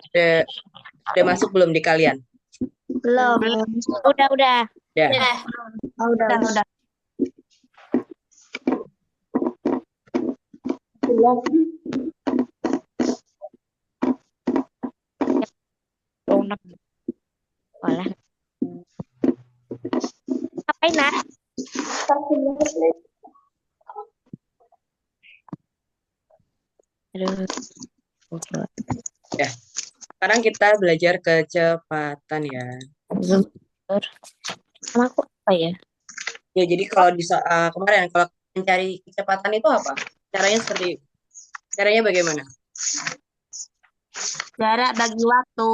Udah, udah masuk belum di kalian? Belum. Belum. Udah. Udah. Udah. Oh, udah. Ronak. Walah. Ngapain, Nak? Aduh. Ya. Sekarang kita belajar kecepatan ya. Sama aku apa ya? Ya, jadi kalau di kemarin kalau mencari kecepatan itu apa? Caranya bagaimana? Jarak bagi waktu.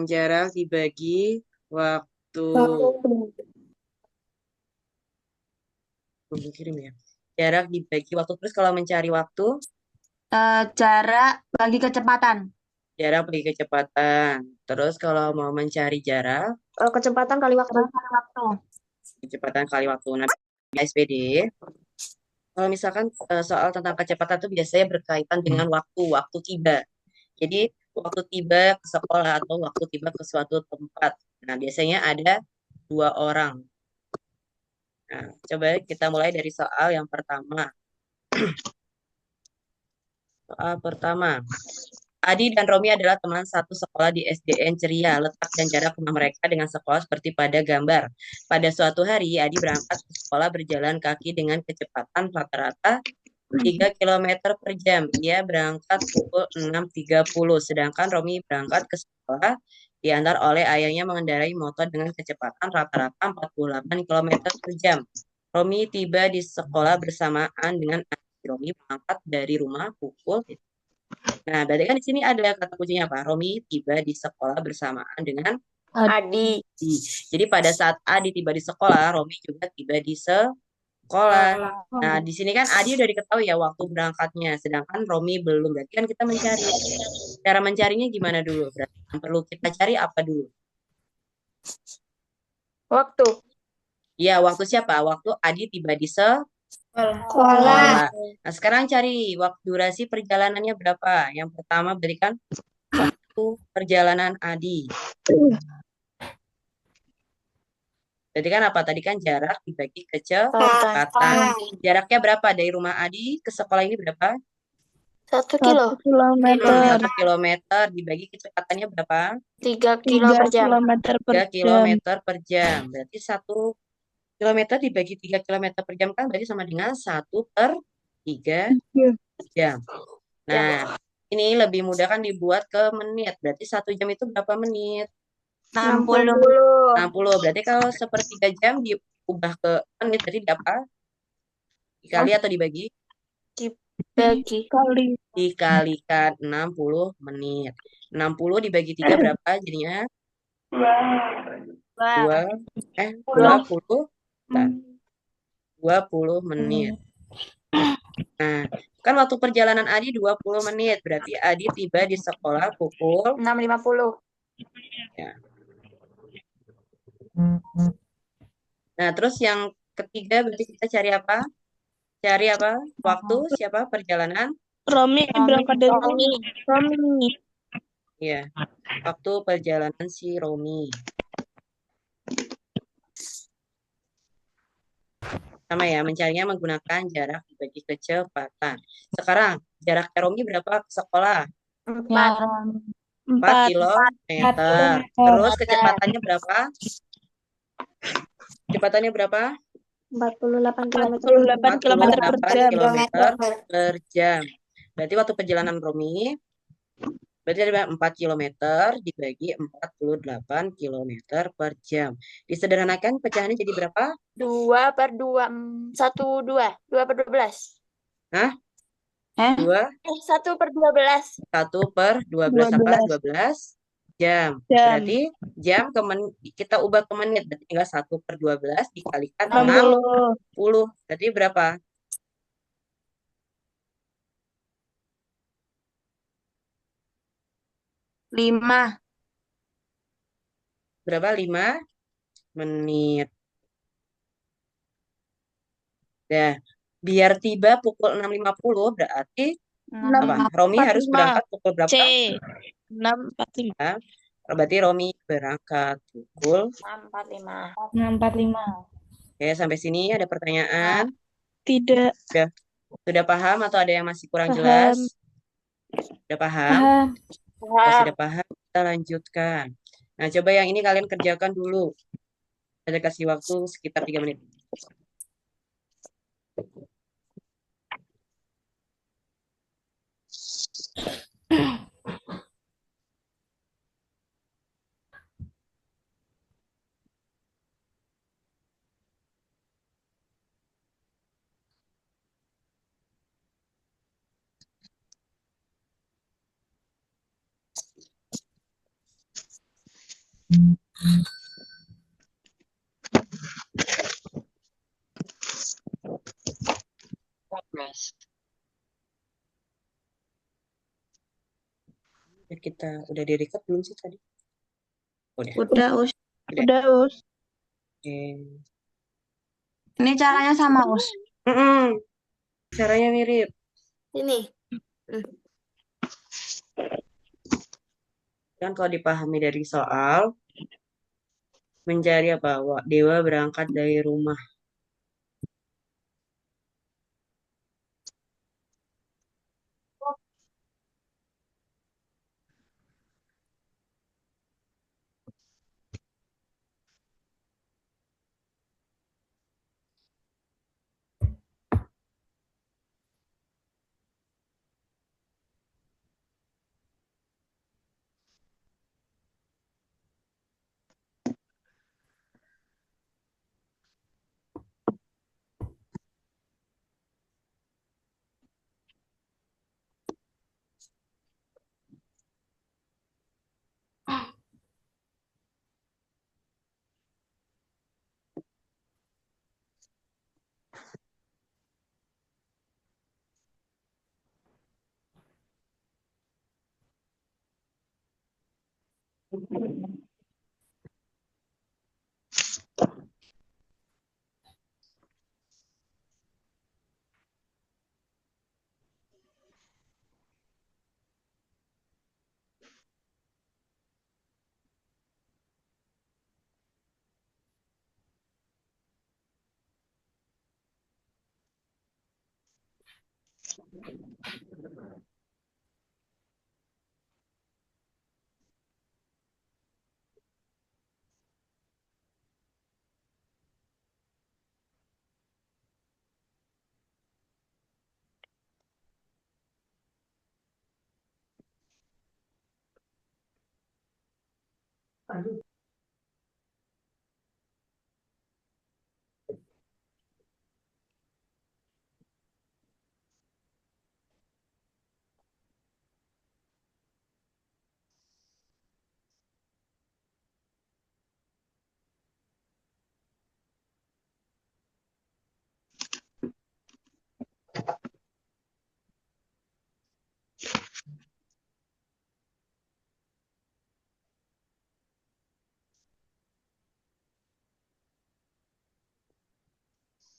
Jarak dibagi waktu. Kirim ya. Jarak dibagi waktu. Terus kalau mencari waktu, Jarak bagi kecepatan. jarak bagi kecepatan. Terus kalau mau mencari jarak, Kecepatan kali waktu. kecepatan kali waktu. Nah, di SPD, kalau misalkan soal tentang kecepatan itu biasanya berkaitan dengan waktu tiba. Jadi, waktu tiba ke sekolah atau waktu tiba ke suatu tempat. Nah, biasanya ada dua orang. Nah, coba kita mulai dari soal yang pertama. Soal pertama. Adi dan Romi adalah teman satu sekolah di SDN Ceria. Letak dan jarak rumah mereka dengan sekolah seperti pada gambar. Pada suatu hari, Adi berangkat ke sekolah berjalan kaki dengan kecepatan rata-rata 3 kilometer per jam. Ia berangkat pukul 6.30, sedangkan Romi berangkat ke sekolah diantar oleh ayahnya mengendarai motor dengan kecepatan rata-rata 48 kilometer per jam. Romi tiba di sekolah bersamaan dengan Adi. Romi berangkat dari rumah pukul. Nah, berarti kan di sini ada kata kuncinya apa? Romi tiba di sekolah bersamaan dengan Adi. Adi. Jadi pada saat Adi tiba di sekolah, Romi juga tiba di sekolah. Nah, di sini kan Adi udah diketahui ya waktu berangkatnya, sedangkan Romi belum. Berarti kan kita mencari. Cara mencarinya gimana dulu? Berarti yang perlu kita cari apa dulu? Waktu. Ya, waktu siapa? Waktu Adi tiba di sekolah. Sekolah. Nah, sekarang cari waktu durasi perjalanannya berapa? Yang pertama berikan waktu perjalanan Adi. Jadi kan apa? Tadi kan jarak dibagi kecepatan. Jaraknya berapa dari rumah Adi ke sekolah ini berapa? 1 kilometer. 1 kilometer dibagi kecepatannya berapa? 3 kilo per jam. 3 kilometer per jam. Berarti 1 kilometer dibagi 3 kilometer per jam kan berarti sama dengan 1/3 jam. Nah, ini lebih mudah kan dibuat ke menit. Berarti 1 jam itu berapa menit? 60. 60. Berarti kalau sepertiga jam diubah ke menit, berarti apa? Dikali atau dibagi? Dibagi. Dikalikan 60 menit. 60 dibagi 3 berapa jadinya? 20. Nah, 20 menit. Nah, kan waktu perjalanan Adi 20 menit. Berarti Adi tiba di sekolah pukul 6.50. ya. Nah, terus yang ketiga berarti kita cari apa? Cari apa? Waktu siapa? Perjalanan? Romi berangkat dari Romi. Romi. Ya, waktu perjalanan si Romi. Sama ya, mencarinya menggunakan jarak dibagi kecepatan. Sekarang, jarak Romi berapa ke sekolah? 4 kilometer. Terus kecepatannya berapa? Kecepatannya berapa? 48 kilometer. 48 kilometer per jam. Berarti waktu perjalanan Romi, berarti ada 4 kilometer dibagi 48 kilometer per jam. Disederhanakan pecahannya jadi berapa? 2/2. 2/12. Hah? 2, 1/12. 1/12 apa? 12 jam. Berarti jam kita ubah ke menit. Berarti tinggal 1/12 dikalikan 60. Berarti berapa? 5. Berapa? 5 menit. Nah, biar tiba pukul 6.50 berarti apa? Romi harus berangkat pukul berapa? 6.45. Berarti Romi berangkat pukul. 6.45. 6.45. Oke, sampai sini ada pertanyaan. Tidak Sudah, sudah paham atau ada yang masih kurang jelas? paham. Sudah paham? Paham. Kalau Paham. sudah paham, kita lanjutkan. Nah, coba yang ini kalian kerjakan dulu. Saya kasih waktu sekitar 3 menit. Ya, kita udah di record belum sih tadi? Udah. Udah, Us. Udah. Udah, Us. Oke. Ini caranya sama, Us. Mm-mm. Caranya mirip. Ini. Kan kalau dipahami dari soal, mencari apa? Dewa berangkat dari rumah.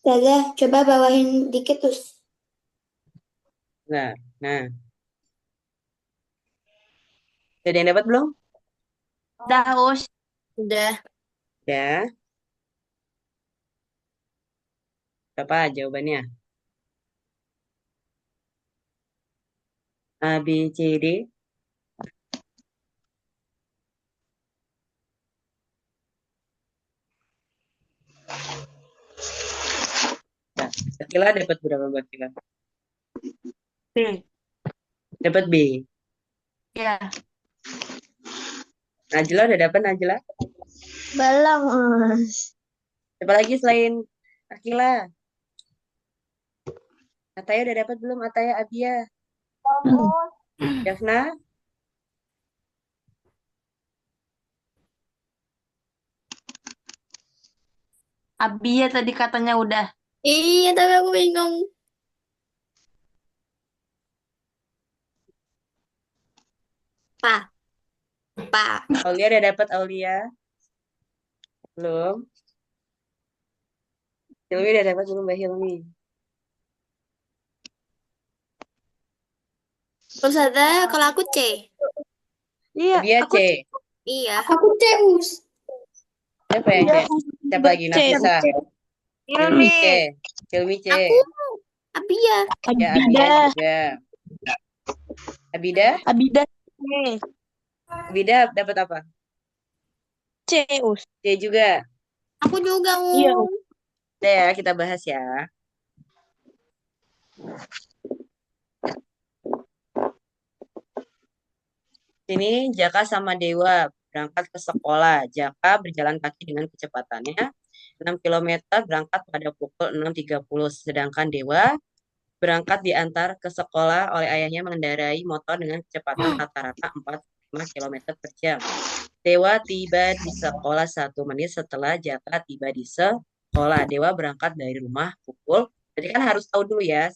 Ustazah, coba bawahin dikit terus. Nah, nah. Ada yang dapat belum? Udah, Us. Udah. Ya. Apa jawabannya? A, B, C, D. Nah, Akila dapat berapa buat Akila? B. Dapat B. Ya. Najla udah dapat Najla? Belum, Us. Siapa lagi selain Akila? Ataya udah dapat belum? Ataya, Abia, Yafna? Abi ya tadi katanya udah. Iya, tapi aku bingung. Pak. Pak. Aulia udah dapat Aulia? Belum. Hilmi udah dapat belum Mbak Hilmi? Ustazah, kalau aku C. Iya, Abia aku C. Iya. Aku Zeus. Siapa yang C? Siapa lagi? Nafisa. Hilmi C. Hilmi C. Aku Abia. Ya, Abia juga. Abida? Abida Abida dapat apa? Zeus. C juga. Aku juga. Iya. Udah ya, kita bahas ya. Sini Jaka sama Dewa berangkat ke sekolah. Jaka berjalan kaki dengan kecepatannya 6 kilometer berangkat pada pukul 6.30. Sedangkan Dewa berangkat diantar ke sekolah oleh ayahnya mengendarai motor dengan kecepatan rata-rata 45 kilometer per jam. Dewa tiba di sekolah 1 menit setelah Jaka tiba di sekolah. Dewa berangkat dari rumah pukul. Jadi kan harus tahu dulu ya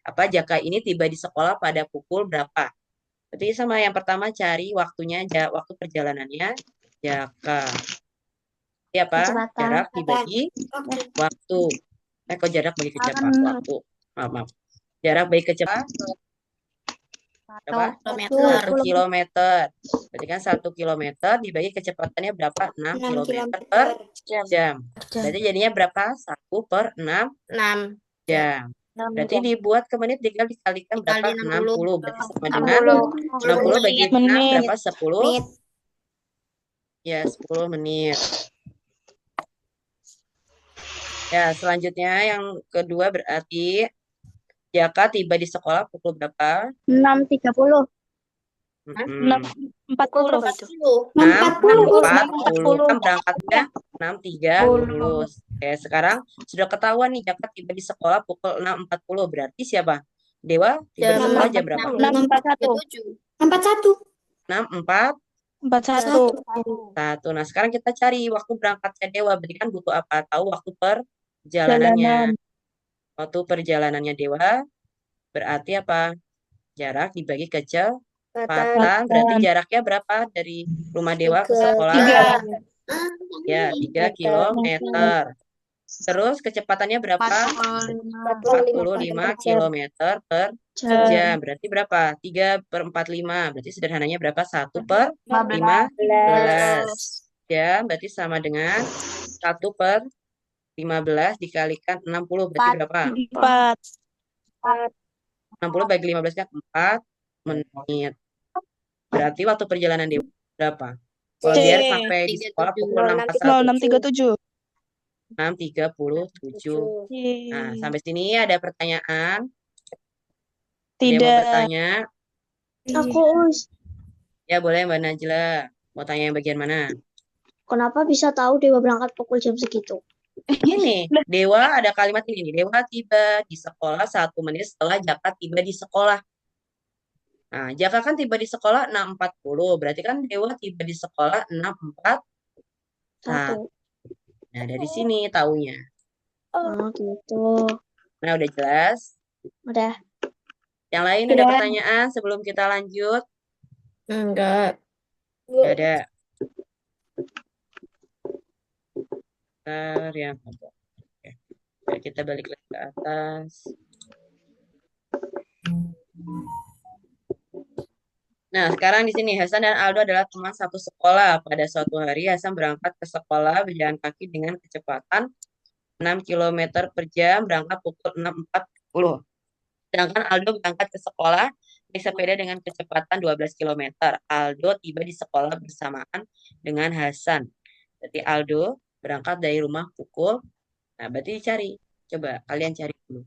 Jaka ini tiba di sekolah pada pukul berapa. Berarti sama yang pertama cari waktunya, waktu perjalanannya Jaka. Ini apa? Kecepatan. Jarak dibagi waktu. Kok jarak bagi kecepatan? Waktu. Maaf. Jarak bagi kecepatan berapa? 1 kilometer. Berarti kan 1 kilometer dibagi kecepatannya berapa? 6 kilometer per jam. Berarti jadinya berapa? 1 per 6 6 jam. Berarti dibuat ke menit dikalikan berapa? dikali 60. 60. Berarti sama dengan 60 bagi 6 berapa? 10? Menit. Ya, 10 menit. Ya, selanjutnya yang kedua berarti Jaka tiba di sekolah pukul berapa? 6.30. Mm-mm. 40. 6.40 kan berangkatnya 6.30. Oke, sekarang sudah ketahuan nih Jaka tiba di sekolah pukul 6.40. Berarti siapa? Dewa tiba di sekolah jam berapa? 6.41. 6.41. 6.41. Nah, sekarang kita cari waktu berangkatnya Dewa. Berarti kan butuh apa? Tahu waktu perjalanannya. Waktu perjalanannya Dewa berarti apa? Jarak dibagi kecepatan. Berarti jaraknya berapa dari rumah Dewa ke sekolah? 3. Ya, 3 kilometer. Terus kecepatannya berapa? 45 kilometer per jam. Berarti berapa? 3 per 45. Berarti sederhananya berapa? 1 per 15 jam. Berarti sama dengan 1 per 15 dikalikan 60. Berarti berapa? 60 bagi 15 kan 4 menit. Berarti waktu perjalanan Dewa berapa? Kalau biar sampai di sekolah pukul 6.37. 6.37. Nah, sampai sini ada pertanyaan? Ada yang mau bertanya? Aku Ya, boleh Mbak Najla. Mau tanya yang bagian mana? kenapa bisa tahu Dewa berangkat pukul jam segitu? Ini, Dewa ada kalimat ini. Dewa tiba di sekolah 1 menit setelah Jaka tiba di sekolah. Nah, Jaka kan tiba di sekolah 6.40. Berarti kan Dewa tiba di sekolah 6.41. Nah, dari sini taunya. Oh gitu. Nah, udah jelas? Udah. Yang lain ada pertanyaan sebelum kita lanjut? Enggak. Nggak ada. Bentar, yang ada. Oke. Oke, kita balik lagi ke atas. Nah, sekarang di sini Hasan dan Aldo adalah teman satu sekolah. Pada suatu hari Hasan berangkat ke sekolah berjalan kaki dengan kecepatan 6 kilometer per jam, berangkat pukul 6.40. Sedangkan Aldo berangkat ke sekolah naik sepeda dengan kecepatan 12 kilometer. Aldo tiba di sekolah bersamaan dengan Hasan. Berarti Aldo berangkat dari rumah pukul. Nah, berarti cari. Coba kalian cari dulu.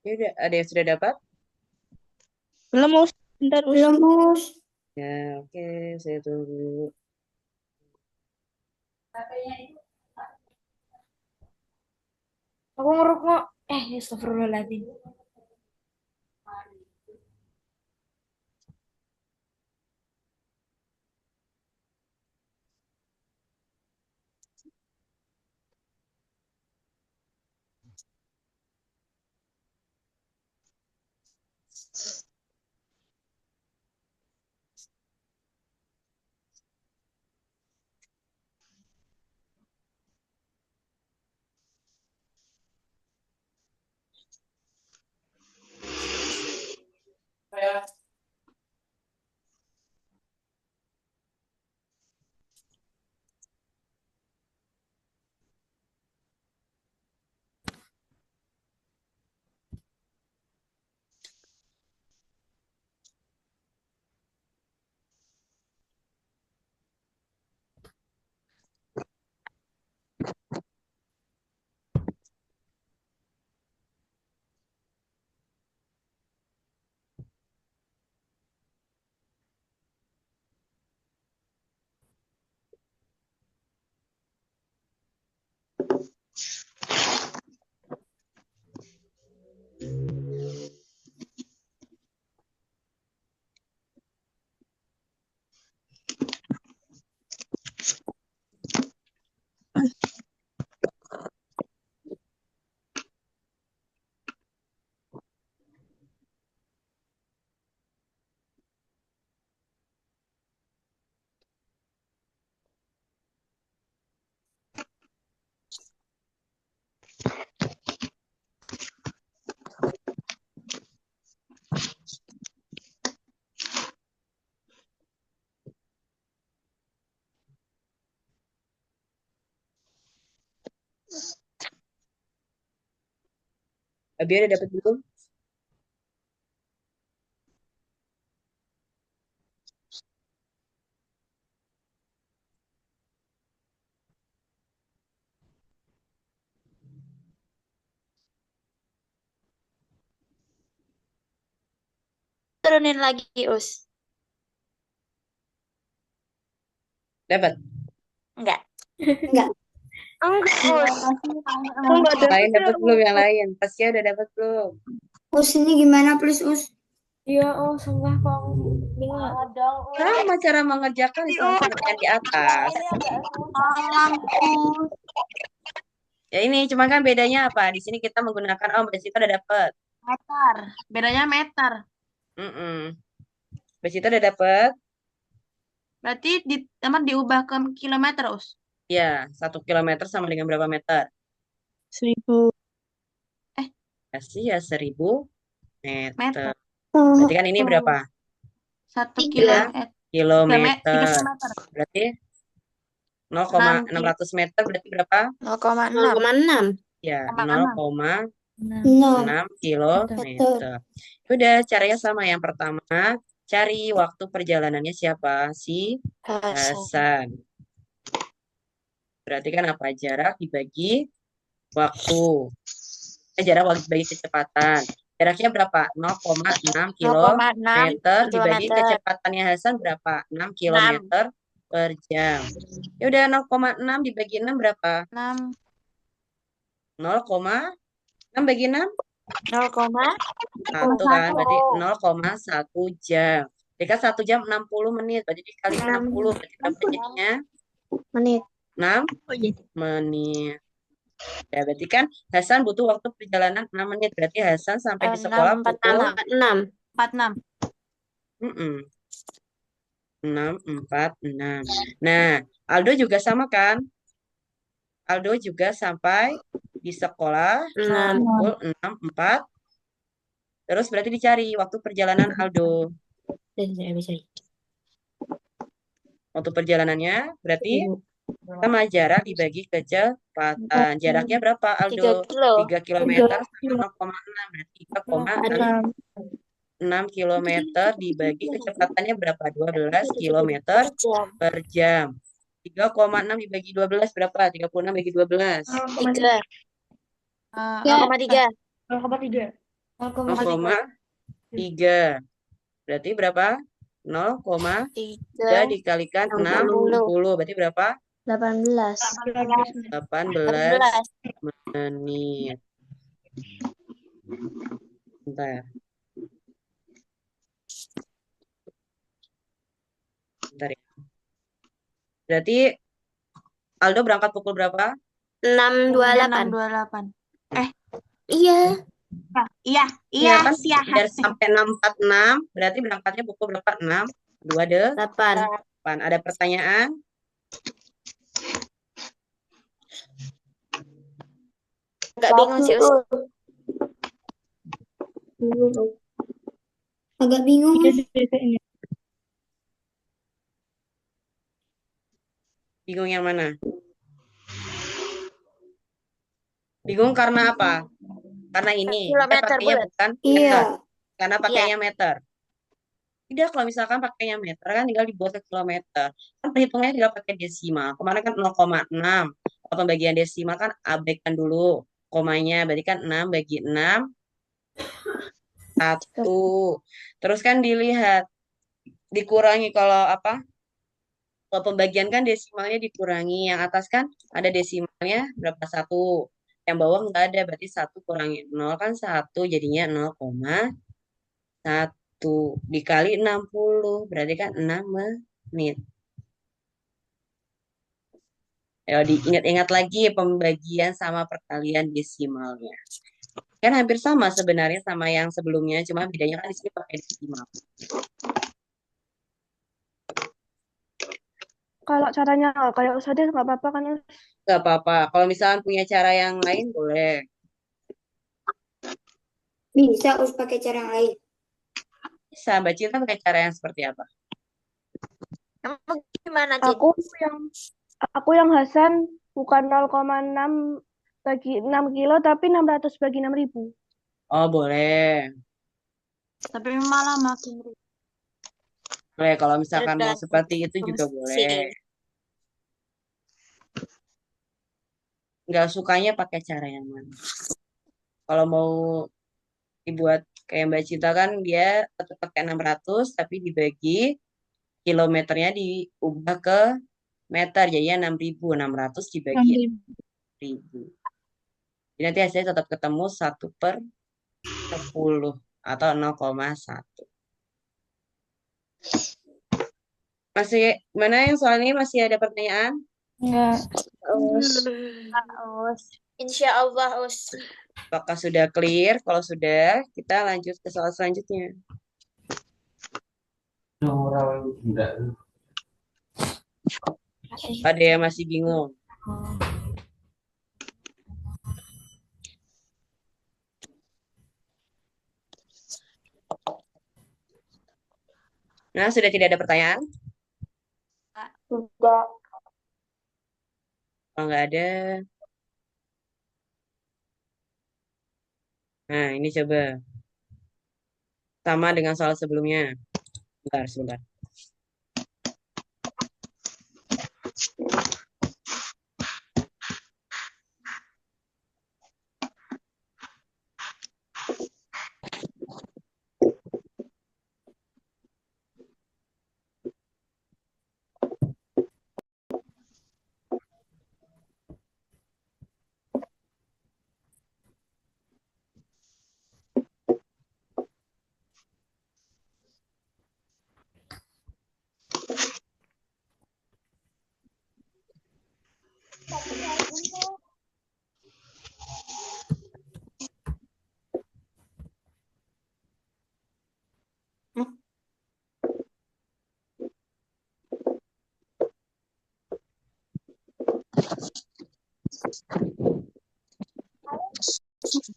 Ya udah, ada yang sudah dapat? Belum, Us. Bentar, Us. Belum, Us. Ya, oke, saya tunggu. Aku ngerokok. Astagfirullahaladzim. Abi ada dapat belum? Turunin lagi, Us. Dapat. Enggak. Enggak. Enggak, Us. Enggak Yang lain ada. dapat belum? Yang lain. Tasya udah dapat belum? Us ini gimana, please, Us? Iya, Us. Enggak kok. Aku bingung. Sama cara mengerjakan sama seperti yang di atas. Ya ini, cuma kan bedanya apa? Di sini kita menggunakan, oh, Mbak Sita udah dapat. Meter. Bedanya meter. Mbak Sita udah dapat. Berarti diubah ke kilometer, Us. Ya, 1 kilometer sama dengan berapa meter? 1000 Kasih ya 1000 meter. Meter. Berarti kan ini berapa? 1 Tiga kilometer. 3 kilometer. kilometer. Berarti 6 0,600 meter berarti berapa? 0,6. 0,6 Ya, 0,6. 0,6 kilometer. Udah, caranya sama. Yang pertama, cari waktu perjalanannya siapa? Si Hasan. Berarti kan apa? Jarak dibagi waktu. Jarak dibagi kecepatan. Jaraknya berapa? 0,6 kilometer dibagi kecepatannya Hasan berapa? 6 kilometer per jam. Ya udah 0,6 dibagi 6 berapa? 6. 0,6 bagi 6? 0,1 kan, berarti 0,1 jam. Jadi kan 1 jam 60 menit, berarti dikali 60, berarti berapa jadinya? menit. 6 Oh iya. menit. Ya, berarti kan Hasan butuh waktu perjalanan 6 menit, berarti Hasan sampai di sekolah pukul 6. 46. 6.46. Nah, Aldo juga sama kan? Aldo juga sampai di sekolah 6. pukul 6.4. Terus berarti dicari waktu perjalanan Aldo. Waktu perjalanannya berarti sama jarak dibagi kecepatan. Jaraknya berapa, 3 Aldo? kilo. 3 kilometer sama 0,6. Berarti 3,6 kilometer dibagi kecepatannya berapa? 12 kilometer per jam. 3,6 dibagi 12 berapa? 36 bagi 12. 3. Ya. 0,3. 0,3. Berarti berapa? 0,3 3. dikalikan 60. 60. Berarti berapa? 18. 18 18. menit. Bentar. Bentar ya. Berarti Aldo berangkat pukul berapa? 6.28. 6.28. Iya. Iya, Iya kan biar sampai 6.46. Berarti berangkatnya pukul berapa? 6, 8. 8. Ada pertanyaan? Agak bingung sih, Us. Agak bingung. Bingung yang mana? Bingung karena apa? Karena ini, kita Kilometer pakainya bulat. bukan Iya. meter. Karena pakainya meter. Tidak, kalau misalkan pakainya meter kan tinggal dibuat ke kilometer. Kan perhitungannya tinggal pakai desimal. Kemarin kan 0,6. Kalau pembagian desimal kan abaikan dulu komanya. Berarti kan 6 bagi 6, 1. Terus kan dilihat, dikurangi kalau apa? Kalau pembagian kan desimalnya dikurangi. Yang atas kan ada desimalnya berapa? 1. Yang bawah nggak ada, berarti 1 kurangi 0 kan 1. Jadinya 0,1 dikali 60. Berarti kan 6 menit. Ya, diingat-ingat lagi pembagian sama perkalian desimalnya. Kan hampir sama sebenarnya sama yang sebelumnya, cuma bedanya kan di sini pakai desimal. Kalau caranya kayak Ustazah nggak apa-apa kan? Gak apa-apa. Kalau misalnya punya cara yang lain, boleh. Bisa us pakai cara yang lain. Bisa, Mbak Cinta pakai cara yang seperti apa? Kamu gimana, Cin? Aku yang Hasan bukan 0,6 bagi 6 kilo tapi 600 bagi 6.000. Oh, boleh. Tapi malah makin Boleh, kalau misalkan mau Tergantung seperti itu juga boleh. mesin. Nggak sukanya pakai cara yang mana? Kalau mau dibuat kayak Mbak Cinta kan dia tetap pakai 600 tapi dibagi kilometernya diubah ke meter jadinya 6.000. 600 dibagi 6.000. Jadi nanti hasilnya tetap ketemu 1/10 atau 0,1. Masih mana yang soal ini masih ada pertanyaan? enggak. Us. Insya Allah, Us. Apakah sudah clear? Kalau sudah, kita lanjut ke soal selanjutnya. Ada yang masih bingung? Nah, sudah tidak ada pertanyaan? Sudah. Kalau nggak ada, nah ini coba. Sama dengan soal sebelumnya. Bentar, sebentar. Sudah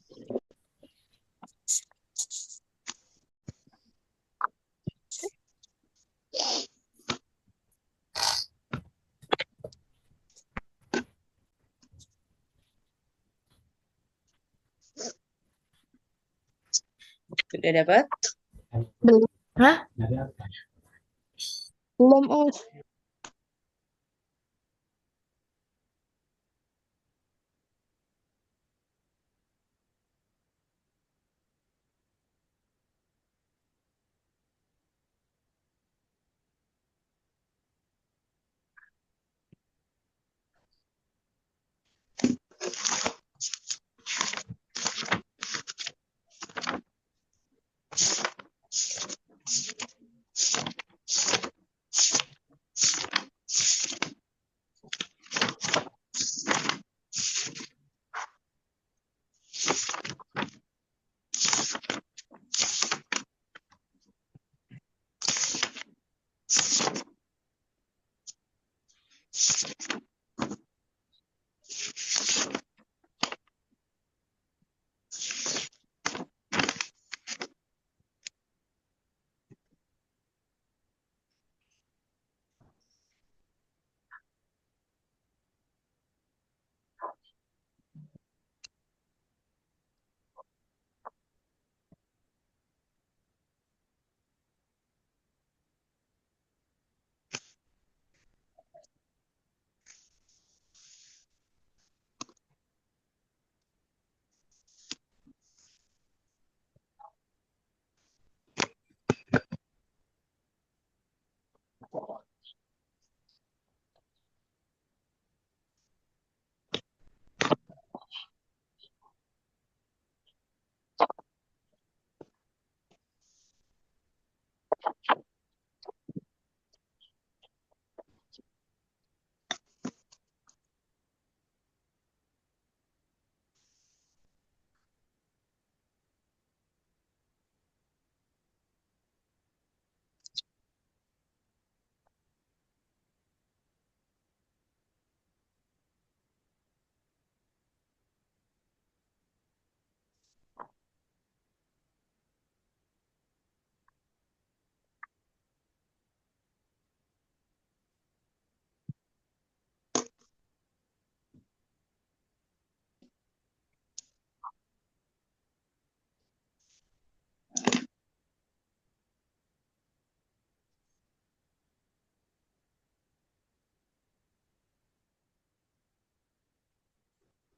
dapat? Belum. Hah? Belum, Us.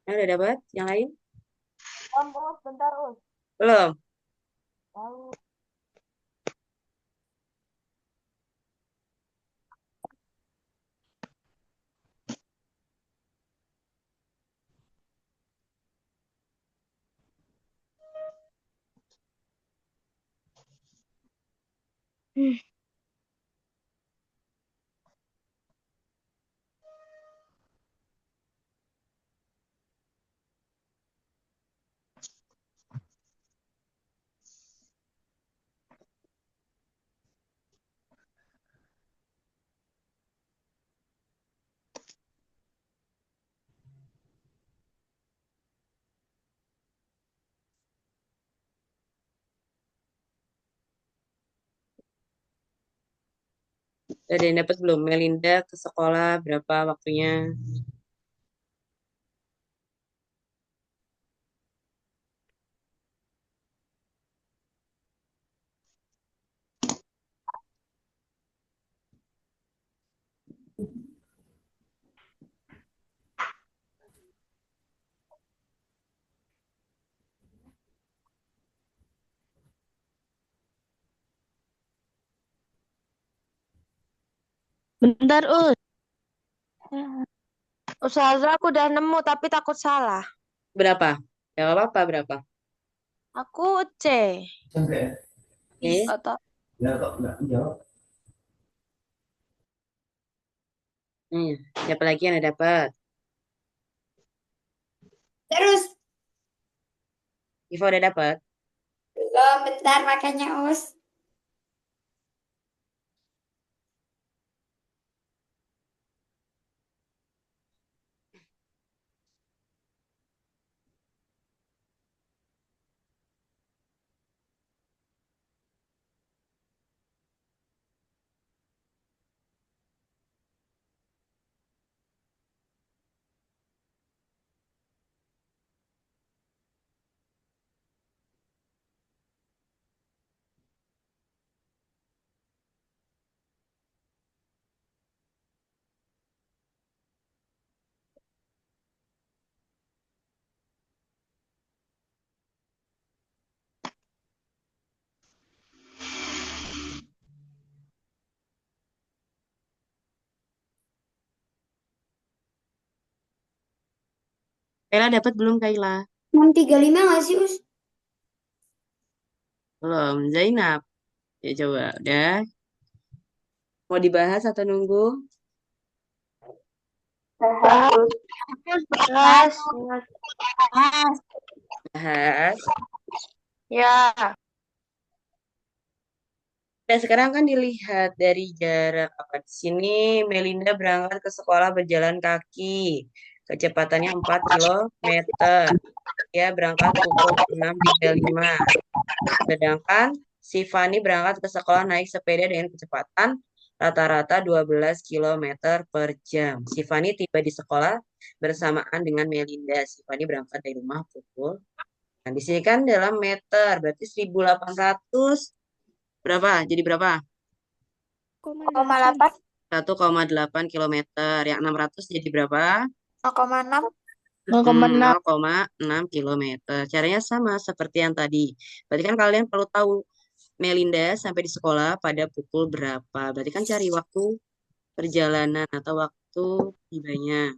Udah dapat? Yang lain? Us, bentar, Us. Belum? Lalu. Udah ada yang dapat belum? Melinda ke sekolah berapa waktunya? Bentar, Ustazah aku udah nemu tapi takut salah. Berapa? Ya nggak apa-apa, berapa? Aku C. Nih, Atau siapa lagi yang udah dapat? Terus, Iva udah dapat? belum bentar makanya Us. Kaila dapat belum, Kaila? 635 nggak sih, Us? Belum. Zainab. Ya coba, udah. Mau dibahas atau nunggu? Bahas. Bahas. Ya. Nah, sekarang kan dilihat dari jarak apa di sini Melinda berangkat ke sekolah berjalan kaki. Kecepatannya 4 kilometer. Dia berangkat pukul 6.35. Sedangkan si Fani berangkat ke sekolah naik sepeda dengan kecepatan rata-rata 12 kilometer per jam. Si Fani tiba di sekolah bersamaan dengan Melinda. Si Fani berangkat dari rumah pukul. Nah, di sini kan dalam meter, berarti 1.800 berapa? Jadi berapa? 0,8, 1,8 kilometer. Yang 600 jadi berapa? 0,6. 0,6. 0,6 kilometer. Caranya sama seperti yang tadi. Berarti kan kalian perlu tahu Melinda sampai di sekolah pada pukul berapa. Berarti kan cari waktu perjalanan atau waktu tibanya.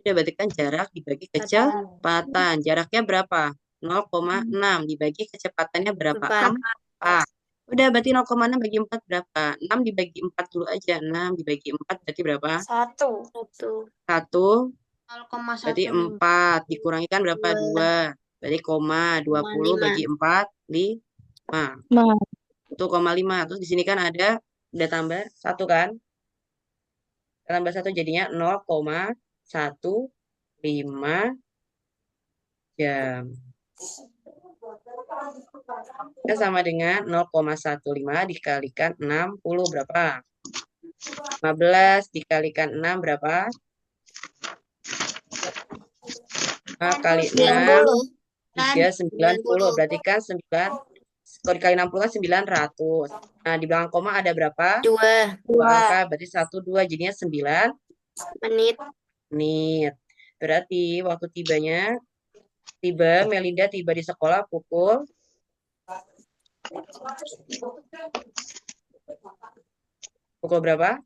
Udah berarti kan jarak dibagi kecepatan. Jaraknya berapa? 0,6 dibagi kecepatannya berapa? 4. Udah berarti 0,6 bagi 4 berapa? 6 dibagi 4 dulu aja. 6 dibagi 4 berarti berapa? 1. 1 berarti 4. Dikurangi kan berapa? 2. Berarti koma. 20 bagi 4, 5. 1,5. Terus di sini kan ada, udah tambah 1 kan? Tambah 1 jadinya 0,15 jam. Itu sama dengan 0,15 dikalikan 60 berapa? 15 dikalikan 6 berapa? 5 kali 6, 390. Berarti kan 9, kalau dikali 60 kan 900. Nah, di belakang koma ada berapa? 2 angka, berarti 1, 2, jadinya 9 menit. menit. Berarti waktu Melinda tiba di sekolah pukul berapa?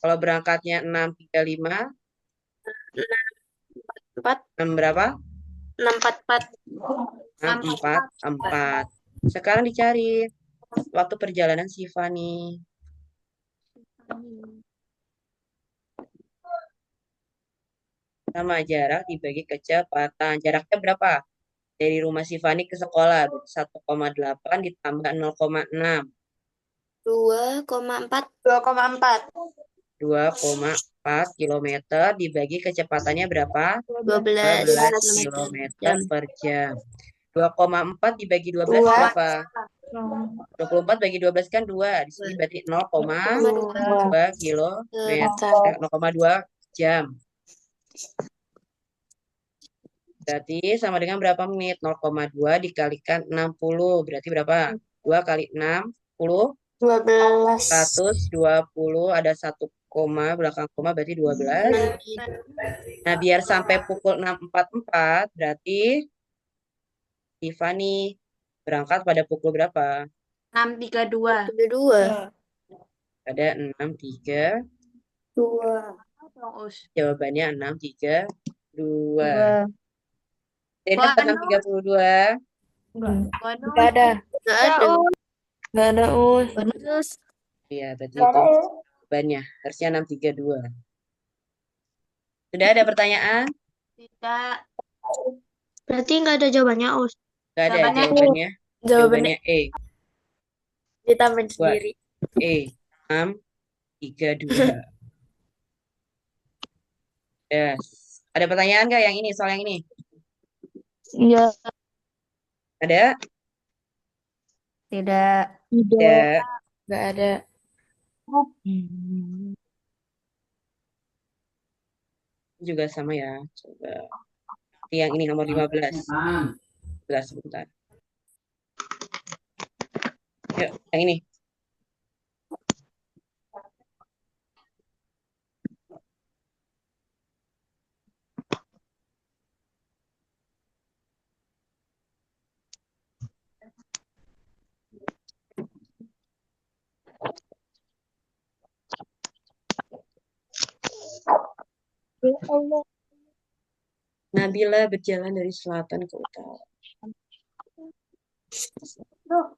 Kalau berangkatnya 6.35, 6 berapa? 644. 6.44. Sekarang dicari waktu perjalanan si Fani. Sama jarak dibagi kecepatan. Jaraknya berapa? Dari rumah si Fani ke sekolah. 1,8 ditambah 0,6. 2,4. 2,4. 2,4 kilometer dibagi kecepatannya berapa? 12 12 kilometer per jam. 2,4 dibagi 12 berapa? 24 bagi 12 kan 2. Di sini berarti 0,2 kilometer. 0,2 jam. Berarti sama dengan berapa menit? 0,2 dikalikan 60. Berarti berapa? 2 kali 6, 10. 12 120. Ada 1 koma, belakang koma berarti 12. Nah, biar sampai pukul 6.44, berarti Tiffany berangkat pada pukul berapa? 6.32. Pada 6.32. Jawabannya 6.32. Jadi dapat 6.32. Nggak ada. Nggak ada, Us. Iya, tadi itu jawabannya. Harusnya 6.32. Sudah ada pertanyaan? Tidak. Berarti nggak ada jawabannya, Us. Nggak ada jawabannya. Jawabannya E. Ditambah Buat sendiri. E. 6.32. Yes. Ada pertanyaan nggak yang ini, soal yang ini? Iya. Ada? Tidak. Tidak. Nggak ada. Juga sama ya. Coba. Yang ini nomor 15. Sebentar. Yuk, yang ini. Ya Allah. Nabila berjalan dari selatan ke utara. Belum.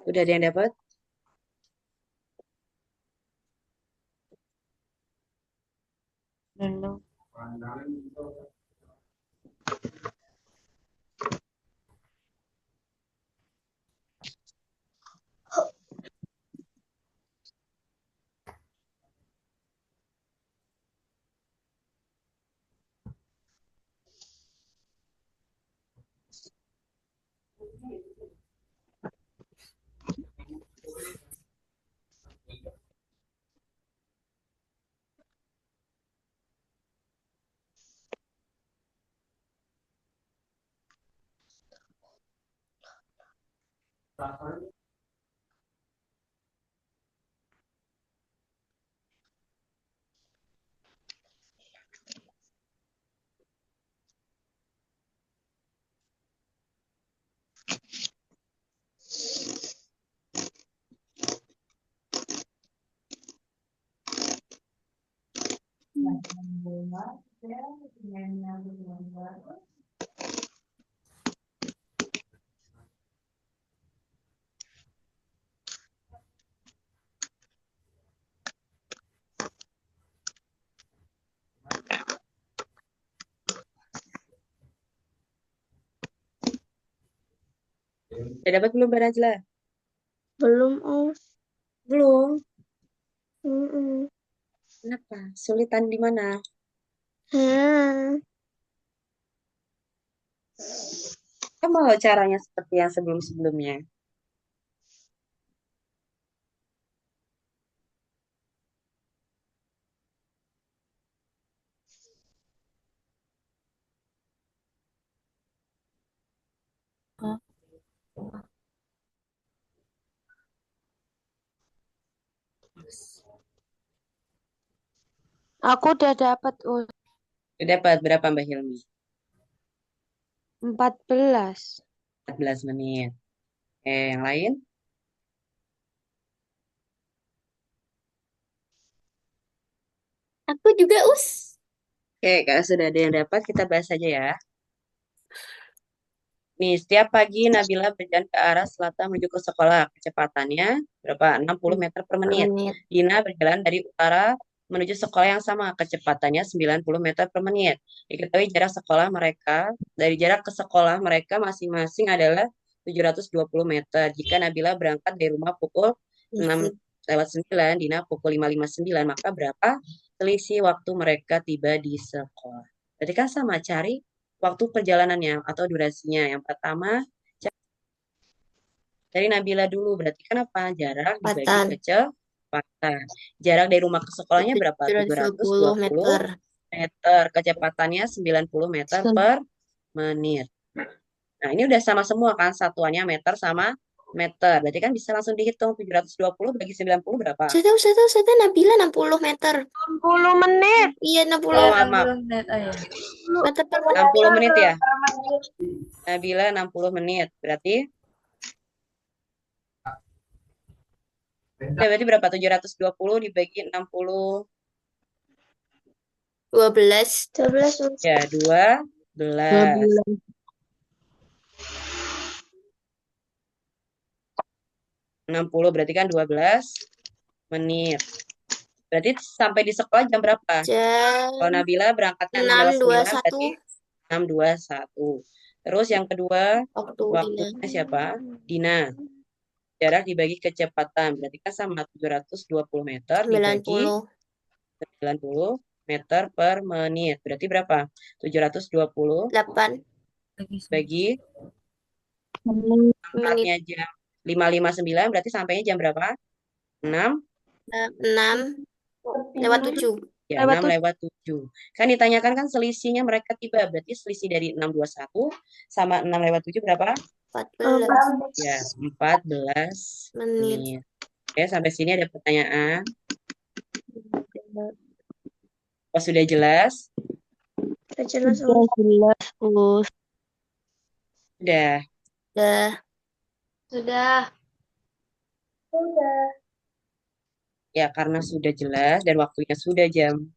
Udah ada yang dapat? Belum. Udah dapat belum, Mbak Najla? Belum, Belum. Mm-mm. Kenapa? Sulitan di mana? Hmm. Kamu mau caranya seperti yang sebelum-sebelumnya? Hah? Aku udah dapat Udah dapat berapa, Mbak Hilmi? 14. 14 menit. Yang lain? Aku juga, Us. Kalau sudah ada yang dapat, kita bahas aja ya. Nih, setiap pagi Nabila berjalan ke arah selatan menuju ke sekolah. Kecepatannya berapa? 60 meter per menit. Menit. Dina berjalan dari utara menuju sekolah yang sama. Kecepatannya 90 meter per menit. Diketahui jarak sekolah mereka, dari jarak ke sekolah mereka masing-masing adalah 720 meter. Jika Nabila berangkat dari rumah pukul 6:09, Dina pukul 5:59, maka berapa selisih waktu mereka tiba di sekolah? Berarti kan sama, cari waktu perjalanannya atau durasinya. Yang pertama, dari Nabila dulu. Berarti kan apa? Jarak dibagi Patan. kecepatan. Jarak dari rumah ke sekolahnya berapa? 720 720 meter. meter. Kecepatannya 90 meter per menit. Nah, ini udah sama semua kan, satuannya meter sama meter. Berarti kan bisa langsung dihitung 720 bagi 90 berapa? Saya tahu Nabila 60 meter. 60 menit. Iya, 60 Oh, maaf. 60 menit. Oh ya. meter per menit. 60 menit ya? Nabila 60 menit. Berarti berarti berapa? 720 dibagi 60. 12. 12. Ya, 12. 60 berarti kan 12 menit. Berarti sampai di sekolah jam berapa? Jam Kalau Nabila berangkatnya 6:09 berarti 6.21 6:21. Terus yang kedua, waktu Dina. waktunya siapa? Dina. Jarak dibagi kecepatan. Berarti kan sama 720 meter dibagi 90 meter per menit. Berarti berapa? 720 8 bagi menit. berangkatnya jam 5:59 berarti sampainya jam berapa? 6? 6:07. Ya, 6:07. Kan ditanyakan kan selisihnya mereka tiba. Berarti selisih dari 6:21 sama 6:07 berapa? 14 Ya, 14 menit. menit. Oke, sampai sini ada pertanyaan. Oh, sudah jelas? Jelas. Sudah. Sudah. Ya, karena sudah jelas dan waktunya sudah jam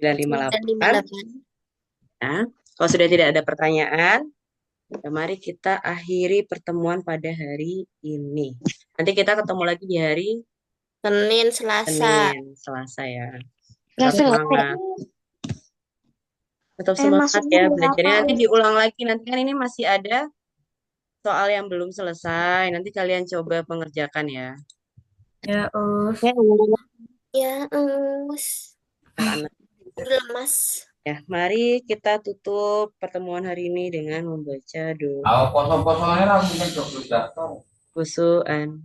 9:58. Ya. Kalau sudah tidak ada pertanyaan, ya mari kita akhiri pertemuan pada hari ini. Nanti kita ketemu lagi di hari Senin, Selasa. Selasa ya. Tetap semangat. Tetap semangat masuknya ya berapa? belajarnya. Nanti diulang lagi. Nanti kan ini masih ada soal yang belum selesai. Nanti kalian coba pengerjakan ya. Ya, Ya, Anak-anak. lemas. Ya, mari kita tutup pertemuan hari ini dengan membaca doa kusuan.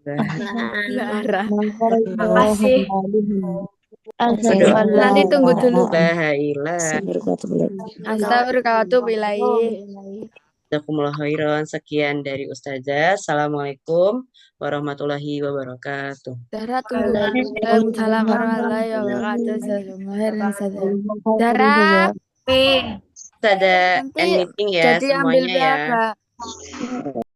Terima kasih. Nanti tunggu dulu. Jazakumullah khairan. Sekian dari Ustazah. Assalamualaikum warahmatullahi wabarakatuh. Dara tunggu. Waalaikumsalam warahmatullahi wabarakatuh. Dara. Ustazah end meeting ya Jadi ambil semuanya ya. berapa?